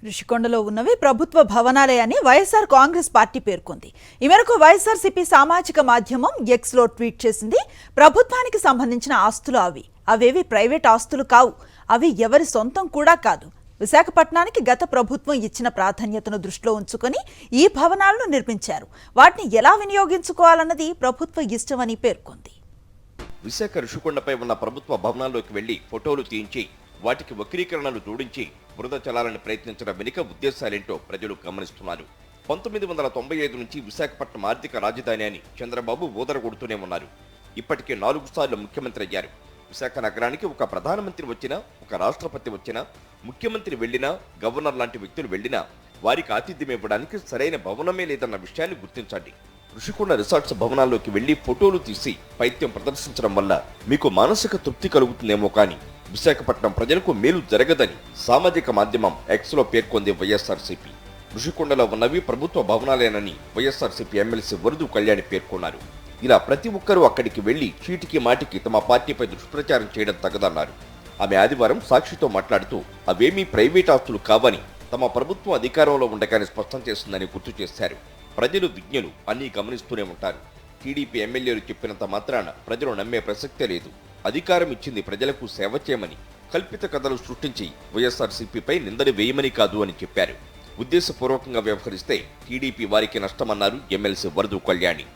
ఋషికొండలో ఉన్నవి ప్రభుత్వ భవనాలే అని వైఎస్ఆర్ కాంగ్రెస్ పార్టీ పేర్కొంది. ఈ మేరకు వైఎస్ఆర్సీపీ సామాజిక మాధ్యమం ఎక్స్ లో ట్వీట్ చేసింది. ప్రభుత్వానికి సంబంధించిన ఆస్తులు అవేవి ప్రైవేట్ ఆస్తులు కావు, అవి ఎవరి సొంతం కూడా కాదు. విశాఖపట్నానికి గత ప్రభుత్వం ఇచ్చిన ప్రాధాన్యతను దృష్టిలో ఉంచుకొని ఈ భవనాలను నిర్మించారు. వాటిని ఎలా వినియోగించుకోవాలన్నది ప్రభుత్వ ఇష్టమని పేర్కొంది. విశాఖ ఋషికొండపై ఉన్న ప్రభుత్వ భవనాల్లోకి వెళ్లి ఫోటోలు తీయించి వాటికి వక్రీకరణలు జోడించి బురద చల్లాలని ప్రయత్నించడం వెనుక ఉద్దేశాలేంటో ప్రజలు గమనిస్తున్నారు. 1995 నుంచి విశాఖపట్నం ఆర్థిక రాజధాని అని చంద్రబాబు ఊదరగొడుతూనే ఉన్నారు. ఇప్పటికే 4 సార్లు ముఖ్యమంత్రి అయ్యారు. విశాఖ నగరానికి ఒక ప్రధానమంత్రి వచ్చినా, ఒక రాష్ట్రపతి వచ్చినా, ముఖ్యమంత్రి వెళ్లినా, గవర్నర్ లాంటి వ్యక్తులు వెళ్లినా వారికి ఆతిథ్యం ఇవ్వడానికి సరైన భవనమే లేదన్న విషయాన్ని గుర్తించండి. ఋషికొండ రిసార్ట్స్ భవనాల్లోకి వెళ్లి ఫోటోలు తీసి పైత్యం ప్రదర్శించడం వల్ల మీకు మానసిక తృప్తి కలుగుతుందేమో కానీ విశాఖపట్నం ప్రజలకు మేలు జరగదని సామాజిక మాధ్యమం ఎక్స్ లో పేర్కొంది వైఎస్ఆర్సీపీ. ఋషికొండలో ఉన్నవి ప్రభుత్వ భవనాలేనని వైఎస్ఆర్సీపీ ఎమ్మెల్సీ వరదు కళ్యాణి పేర్కొన్నారు. ఇలా ప్రతి ఒక్కరూ అక్కడికి వెళ్లి చీటికి మాటికి తమ పార్టీపై దుష్ప్రచారం చేయడం తగదన్నారు. ఆమె ఆదివారం సాక్షితో మాట్లాడుతూ అవేమీ ప్రైవేట్ ఆస్తులు కావని తమ ప్రభుత్వం అధికారంలో ఉండగానే స్పష్టం చేస్తుందని గుర్తు చేశారు. ప్రజలు విజ్ఞులు అన్నీ గమనిస్తూనే ఉంటారు. టీడీపీ ఎమ్మెల్యేలు చెప్పినంత మాత్రాన ప్రజలు నమ్మే ప్రసక్తే లేదు. అధికారం ఇచ్చింది ప్రజలకు సేవ చేయమని, కల్పిత కథలు సృష్టించి వైఎస్ఆర్సీపీపై నిందలు వేయమని కాదు అని చెప్పారు. ఉద్దేశపూర్వకంగా వ్యవహరిస్తే టీడీపీ వారికి నష్టమన్నారు ఎమ్మెల్సీ వరదు కళ్యాణి.